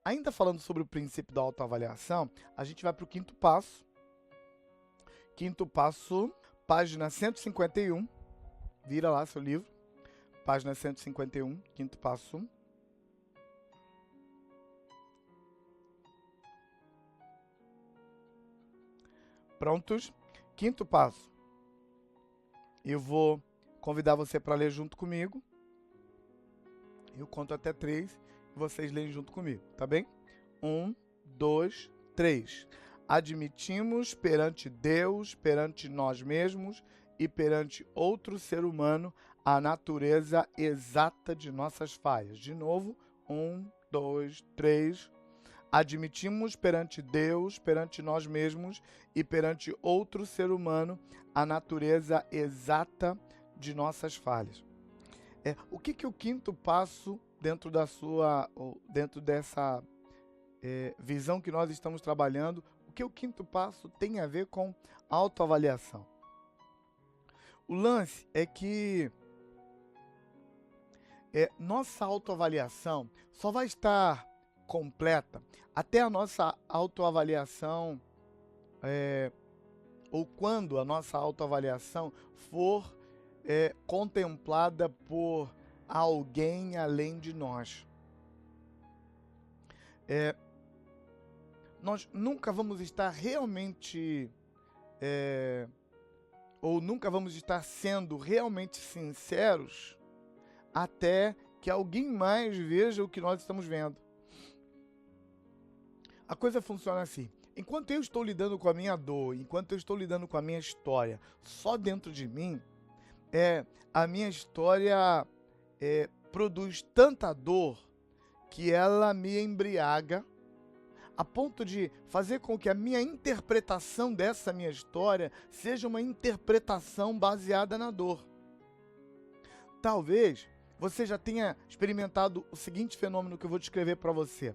Ainda falando sobre o princípio da autoavaliação, a gente vai para o quinto passo. Quinto passo, página 151. Vira lá seu livro. Página 151, quinto passo. Prontos? Quinto passo. Eu vou convidar você para ler junto comigo. Eu conto até 3 e vocês leem junto comigo, tá bem? 1, 2, 3. Admitimos perante Deus, perante nós mesmos e perante outro ser humano a natureza exata de nossas falhas. De novo, 1, 2, 3. Admitimos perante Deus, perante nós mesmos e perante outro ser humano a natureza exata de nossas falhas. O que o quinto passo dentro dessa visão que nós estamos trabalhando, o que o quinto passo tem a ver com autoavaliação? O lance é que nossa autoavaliação só vai estar completa até a nossa autoavaliação, ou quando a nossa autoavaliação for contemplada por alguém além de nós. Nós nunca vamos estar realmente, ou nunca vamos estar sendo realmente sinceros até que alguém mais veja o que nós estamos vendo. A coisa funciona assim. Enquanto eu estou lidando com a minha dor, enquanto eu estou lidando com a minha história só dentro de mim, a minha história produz tanta dor que ela me embriaga a ponto de fazer com que a minha interpretação dessa minha história seja uma interpretação baseada na dor. Talvez você já tenha experimentado o seguinte fenômeno que eu vou descrever para você.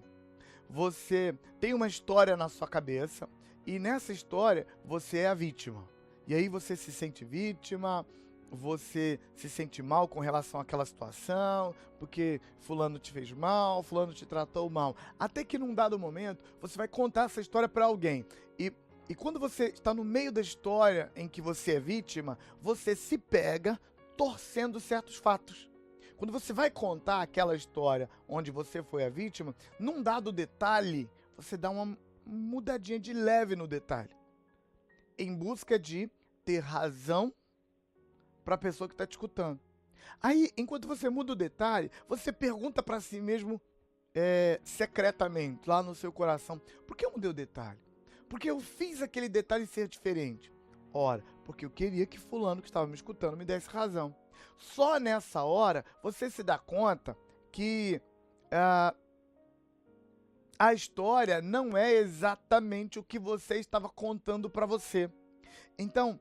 Você tem uma história na sua cabeça e nessa história você é a vítima. E aí você se sente vítima, você se sente mal com relação àquela situação, porque fulano te fez mal, fulano te tratou mal. Até que num dado momento você vai contar essa história para alguém. E quando você está no meio da história em que você é vítima, você se pega torcendo certos fatos. Quando você vai contar aquela história onde você foi a vítima, num dado detalhe, você dá uma mudadinha de leve no detalhe, em busca de ter razão para a pessoa que está te escutando. Aí, enquanto você muda o detalhe, você pergunta para si mesmo, secretamente, lá no seu coração, por que eu mudei o detalhe? Por que eu fiz aquele detalhe ser diferente? Ora, porque eu queria que fulano que estava me escutando me desse razão. Só nessa hora você se dá conta que a história não é exatamente o que você estava contando para você. Então,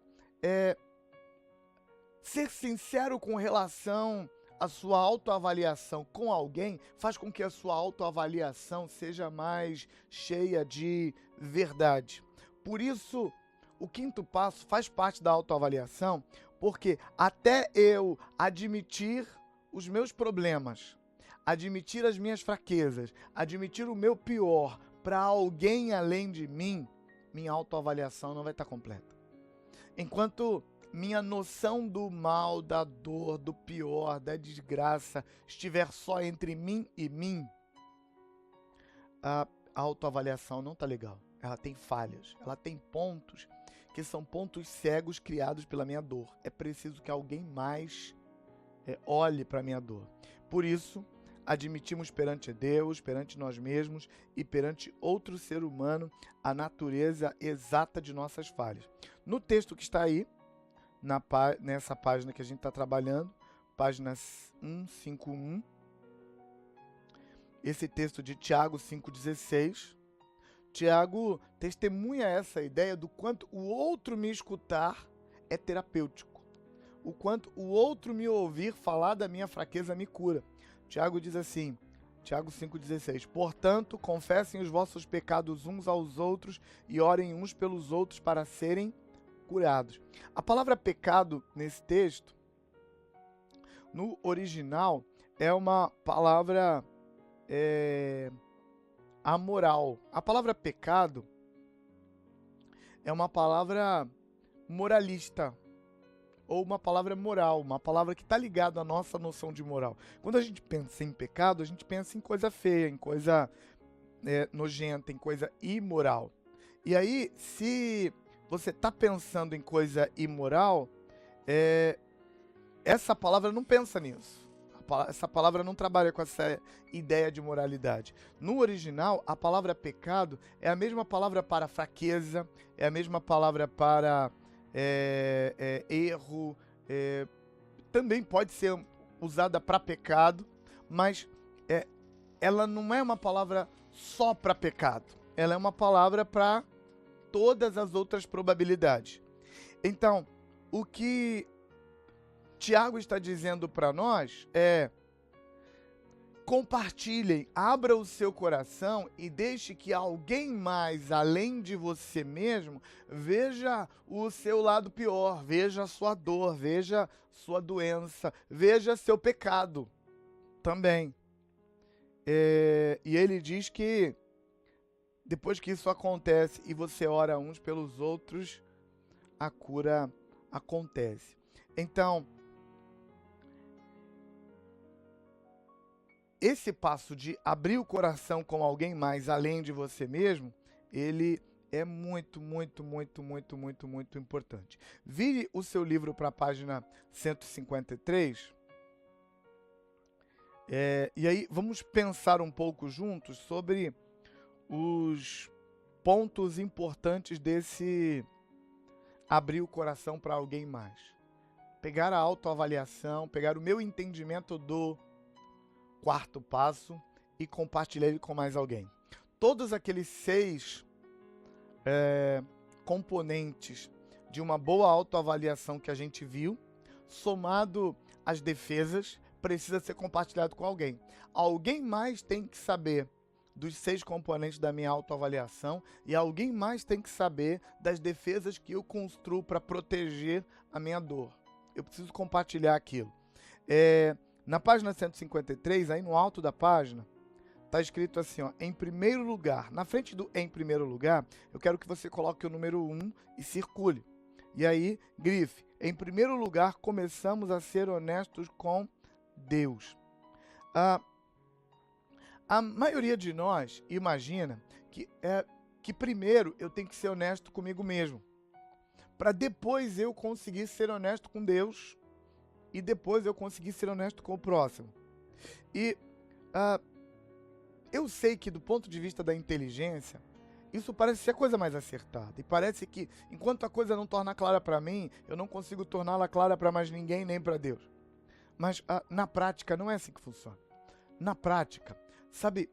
ser sincero com relação à sua autoavaliação com alguém faz com que a sua autoavaliação seja mais cheia de verdade. Por isso, o quinto passo faz parte da autoavaliação, porque até eu admitir os meus problemas, admitir as minhas fraquezas, admitir o meu pior para alguém além de mim, minha autoavaliação não vai estar completa. Enquanto minha noção do mal, da dor, do pior, da desgraça estiver só entre mim e mim, a autoavaliação não está legal. Ela tem falhas, ela tem pontos que são pontos cegos criados pela minha dor. É preciso que alguém mais olhe para a minha dor. Por isso, admitimos perante Deus, perante nós mesmos e perante outro ser humano a natureza exata de nossas falhas. No texto que está aí, nessa página que a gente está trabalhando, página 151, esse texto de Tiago 5,16, Tiago testemunha essa ideia do quanto o outro me escutar é terapêutico, o quanto o outro me ouvir falar da minha fraqueza me cura. Tiago diz assim, Tiago 5,16, portanto, confessem os vossos pecados uns aos outros e orem uns pelos outros para serem curados. A palavra pecado nesse texto, no original, é uma palavra amoral. A palavra pecado é uma palavra moralista, ou uma palavra moral, uma palavra que está ligada à nossa noção de moral. Quando a gente pensa em pecado, a gente pensa em coisa feia, em coisa nojenta, em coisa imoral. E aí, se você está pensando em coisa imoral, essa palavra não pensa nisso. Essa palavra não trabalha com essa ideia de moralidade. No original, a palavra pecado é a mesma palavra para fraqueza, é a mesma palavra para erro, também pode ser usada para pecado, mas ela não é uma palavra só para pecado. Ela é uma palavra para todas as outras probabilidades. Então, o que Tiago está dizendo para nós compartilhem, abra o seu coração e deixe que alguém mais, além de você mesmo, veja o seu lado pior, veja a sua dor, veja sua doença, veja seu pecado também. E ele diz que depois que isso acontece e você ora uns pelos outros, a cura acontece. Então, esse passo de abrir o coração com alguém mais além de você mesmo, ele é muito, muito, muito, muito, muito, muito importante. Vire o seu livro para a página 153. E aí vamos pensar um pouco juntos sobre os pontos importantes desse abrir o coração para alguém mais. Pegar a autoavaliação, pegar o meu entendimento do quarto passo e compartilhar ele com mais alguém. Todos aqueles 6 componentes de uma boa autoavaliação que a gente viu, somado às defesas, precisa ser compartilhado com alguém. Alguém mais tem que saber dos 6 componentes da minha autoavaliação e alguém mais tem que saber das defesas que eu construo para proteger a minha dor. Eu preciso compartilhar aquilo. Na página 153, aí no alto da página, está escrito assim, ó, em primeiro lugar. Na frente do em primeiro lugar, eu quero que você coloque o número 1 e circule. E aí, grife, em primeiro lugar, começamos a ser honestos com Deus. A maioria de nós imagina que primeiro eu tenho que ser honesto comigo mesmo, para depois eu conseguir ser honesto com Deus e depois eu conseguir ser honesto com o próximo. E eu sei que do ponto de vista da inteligência, isso parece ser a coisa mais acertada. E parece que enquanto a coisa não torna clara para mim, eu não consigo torná-la clara para mais ninguém, nem para Deus. Mas na prática não é assim que funciona. Na prática, sabe,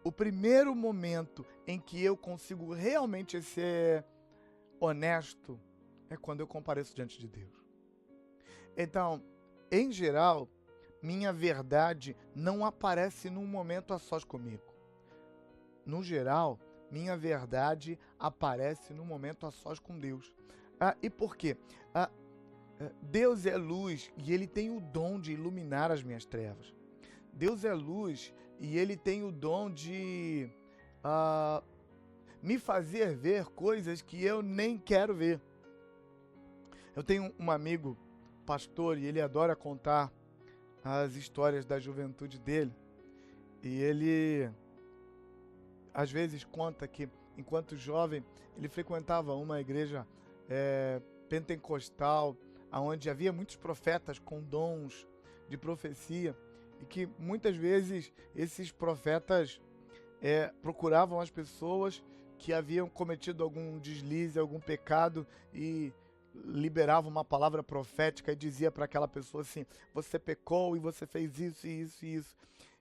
o primeiro momento em que eu consigo realmente ser honesto é quando eu compareço diante de Deus. Então, em geral, minha verdade não aparece num momento a sós comigo. No geral, minha verdade aparece num momento a sós com Deus. E por quê? Deus é luz e Ele tem o dom de iluminar as minhas trevas. Deus é luz e Ele tem o dom de me fazer ver coisas que eu nem quero ver. Eu tenho um amigo pastor e ele adora contar as histórias da juventude dele. E ele, às vezes, conta que, enquanto jovem, ele frequentava uma igreja pentecostal, onde havia muitos profetas com dons de profecia, e que muitas vezes esses profetas procuravam as pessoas que haviam cometido algum deslize, algum pecado, e liberava uma palavra profética e dizia para aquela pessoa assim: você pecou e você fez isso e isso e isso.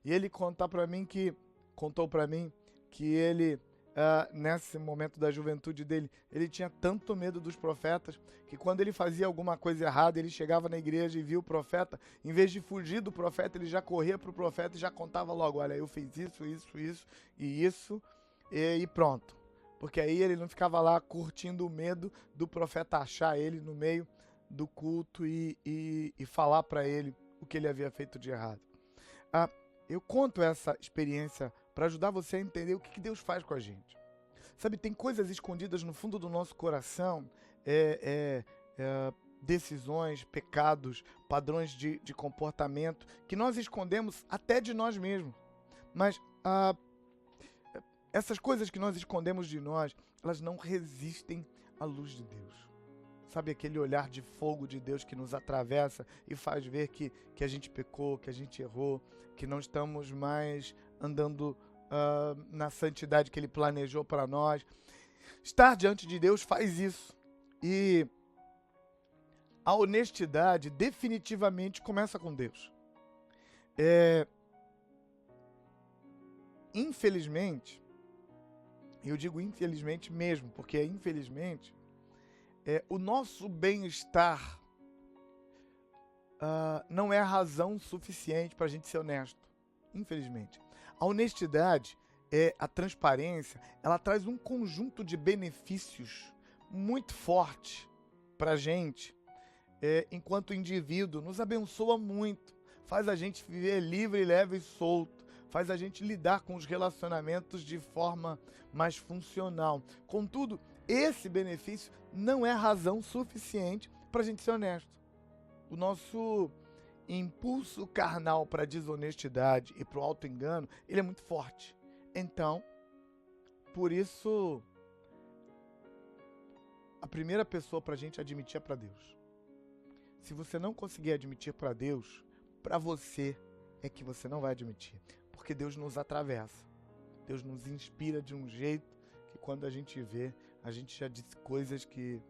E ele contou para mim que ele, nesse momento da juventude dele, ele tinha tanto medo dos profetas que quando ele fazia alguma coisa errada, ele chegava na igreja e via o profeta, em vez de fugir do profeta, ele já corria para o profeta e já contava logo: olha, eu fiz isso, isso, isso e isso, e pronto. Porque aí ele não ficava lá curtindo o medo do profeta achar ele no meio do culto e falar para ele o que ele havia feito de errado. Eu conto essa experiência para ajudar você a entender o que Deus faz com a gente. Sabe, tem coisas escondidas no fundo do nosso coração, decisões, pecados, padrões de comportamento que nós escondemos até de nós mesmos. Mas essas coisas que nós escondemos de nós, elas não resistem à luz de Deus. Sabe, aquele olhar de fogo de Deus que nos atravessa e faz ver que a gente pecou, que a gente errou, que não estamos mais andando na santidade que Ele planejou para nós. Estar diante de Deus faz isso. E a honestidade definitivamente começa com Deus. Infelizmente, eu digo infelizmente mesmo, porque infelizmente, o nosso bem-estar não é a razão suficiente para a gente ser honesto. Infelizmente. A honestidade, a transparência, ela traz um conjunto de benefícios muito forte para a gente, enquanto indivíduo, nos abençoa muito, faz a gente viver livre, leve e solto, faz a gente lidar com os relacionamentos de forma mais funcional. Contudo, esse benefício não é razão suficiente para a gente ser honesto. O nosso impulso carnal para a desonestidade e para o auto-engano, ele é muito forte. Então, por isso, a primeira pessoa para a gente admitir é para Deus. Se você não conseguir admitir para Deus, para você é que você não vai admitir. Porque Deus nos atravessa. Deus nos inspira de um jeito que quando a gente vê, a gente já disse coisas que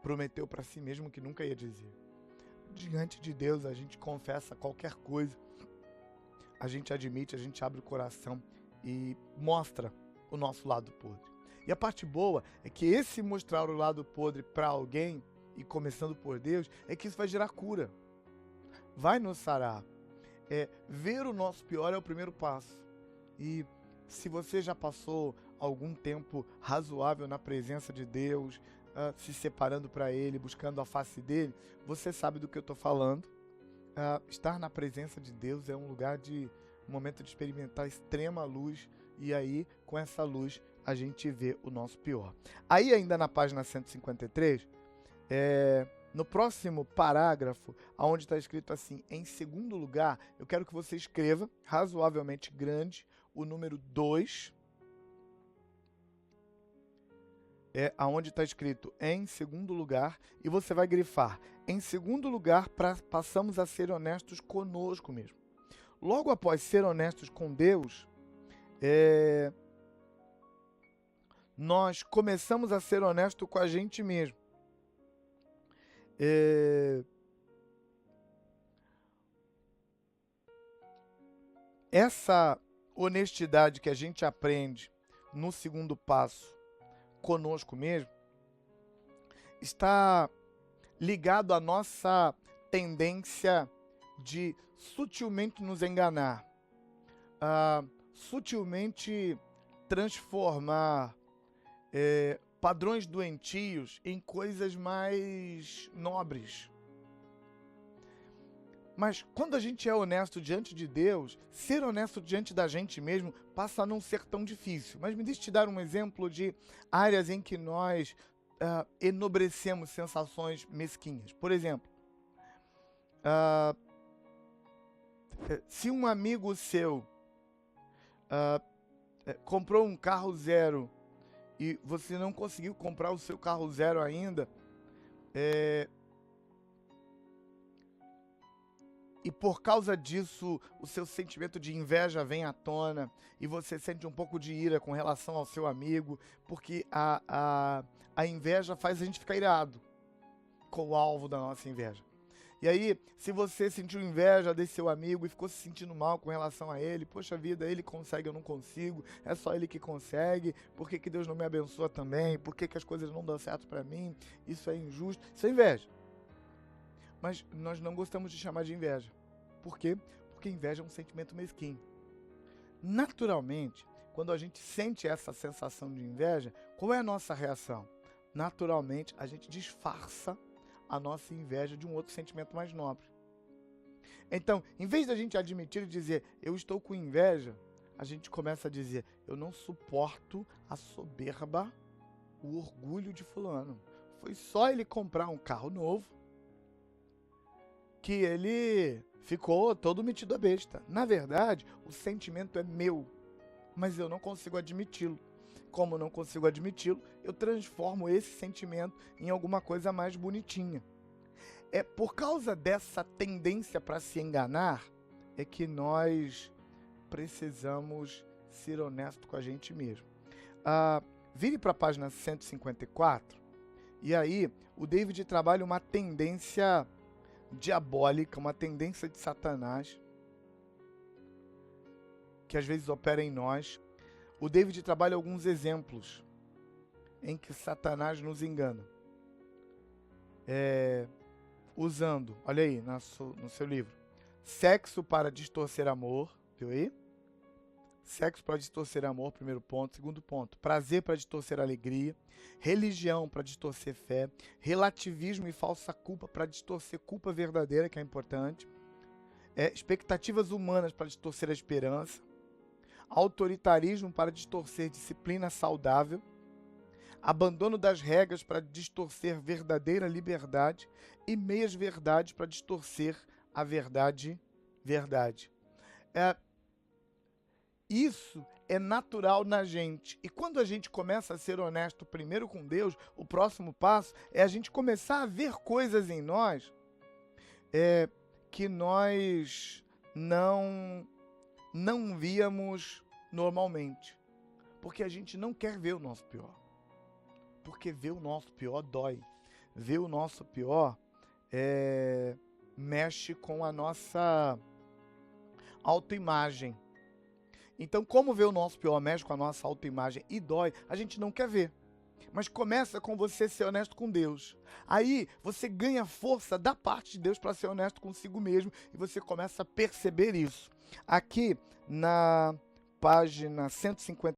prometeu para si mesmo que nunca ia dizer. Diante de Deus, a gente confessa qualquer coisa. A gente admite, a gente abre o coração e mostra o nosso lado podre. E a parte boa é que esse mostrar o lado podre para alguém, e começando por Deus, é que isso vai gerar cura. Vai nos sarar. Ver o nosso pior é o primeiro passo. E se você já passou algum tempo razoável na presença de Deus, se separando para Ele, buscando a face dEle, você sabe do que eu estou falando. Estar na presença de Deus é um lugar um momento de experimentar extrema luz, e aí, com essa luz, a gente vê o nosso pior. Aí, ainda na página 153, no próximo parágrafo, onde está escrito assim, em segundo lugar, eu quero que você escreva, razoavelmente grande, o número 2, aonde está escrito em segundo lugar, e você vai grifar, em segundo lugar, passamos a ser honestos conosco mesmo. Logo após ser honestos com Deus, nós começamos a ser honestos com a gente mesmo. Essa honestidade que a gente aprende no segundo passo conosco mesmo está ligado à nossa tendência de sutilmente nos enganar, sutilmente transformar padrões doentios em coisas mais nobres. Mas quando a gente é honesto diante de Deus, ser honesto diante da gente mesmo passa a não ser tão difícil. Mas me deixe te dar um exemplo de áreas em que nós enobrecemos sensações mesquinhas. Por exemplo, se um amigo seu comprou um carro zero e você não conseguiu comprar o seu carro zero ainda, e por causa disso o seu sentimento de inveja vem à tona e você sente um pouco de ira com relação ao seu amigo, porque a inveja faz a gente ficar irado com o alvo da nossa inveja. E aí, se você sentiu inveja desse seu amigo e ficou se sentindo mal com relação a ele, poxa vida, ele consegue, eu não consigo, é só ele que consegue, por que Deus não me abençoa também, por que as coisas não dão certo para mim, isso é injusto, isso é inveja. Mas nós não gostamos de chamar de inveja. Por quê? Porque inveja é um sentimento mesquinho. Naturalmente, quando a gente sente essa sensação de inveja, qual é a nossa reação? Naturalmente, a gente disfarça a nossa inveja de um outro sentimento mais nobre. Então, em vez da gente admitir e dizer, eu estou com inveja, a gente começa a dizer: eu não suporto a soberba, o orgulho de fulano. Foi só ele comprar um carro novo que ele ficou todo metido a besta. Na verdade, o sentimento é meu, mas eu não consigo admiti-lo. Como eu não consigo admiti-lo, eu transformo esse sentimento em alguma coisa mais bonitinha. É por causa dessa tendência para se enganar é que nós precisamos ser honestos com a gente mesmo. Vire para a página 154, e aí o David trabalha uma tendência diabólica, uma tendência de Satanás, que às vezes opera em nós. O David trabalha alguns exemplos em que Satanás nos engana. Usando, olha aí no seu livro, sexo para distorcer amor, viu aí? Sexo para distorcer amor, primeiro ponto. Segundo ponto, prazer para distorcer alegria. Religião para distorcer fé. Relativismo e falsa culpa para distorcer culpa verdadeira, que é importante. Expectativas humanas para distorcer a esperança. Autoritarismo para distorcer disciplina saudável. Abandono das regras para distorcer verdadeira liberdade. E meias verdades para distorcer a verdade. Isso é natural na gente. E quando a gente começa a ser honesto primeiro com Deus, o próximo passo é a gente começar a ver coisas em nós que nós não víamos normalmente. Porque a gente não quer ver o nosso pior. Porque ver o nosso pior dói. Ver o nosso pior mexe com a nossa autoimagem. Então, como ver o nosso pior mexe com a nossa autoimagem e dói, a gente não quer ver. Mas começa com você ser honesto com Deus. Aí você ganha força da parte de Deus para ser honesto consigo mesmo e você começa a perceber isso. Aqui na página 150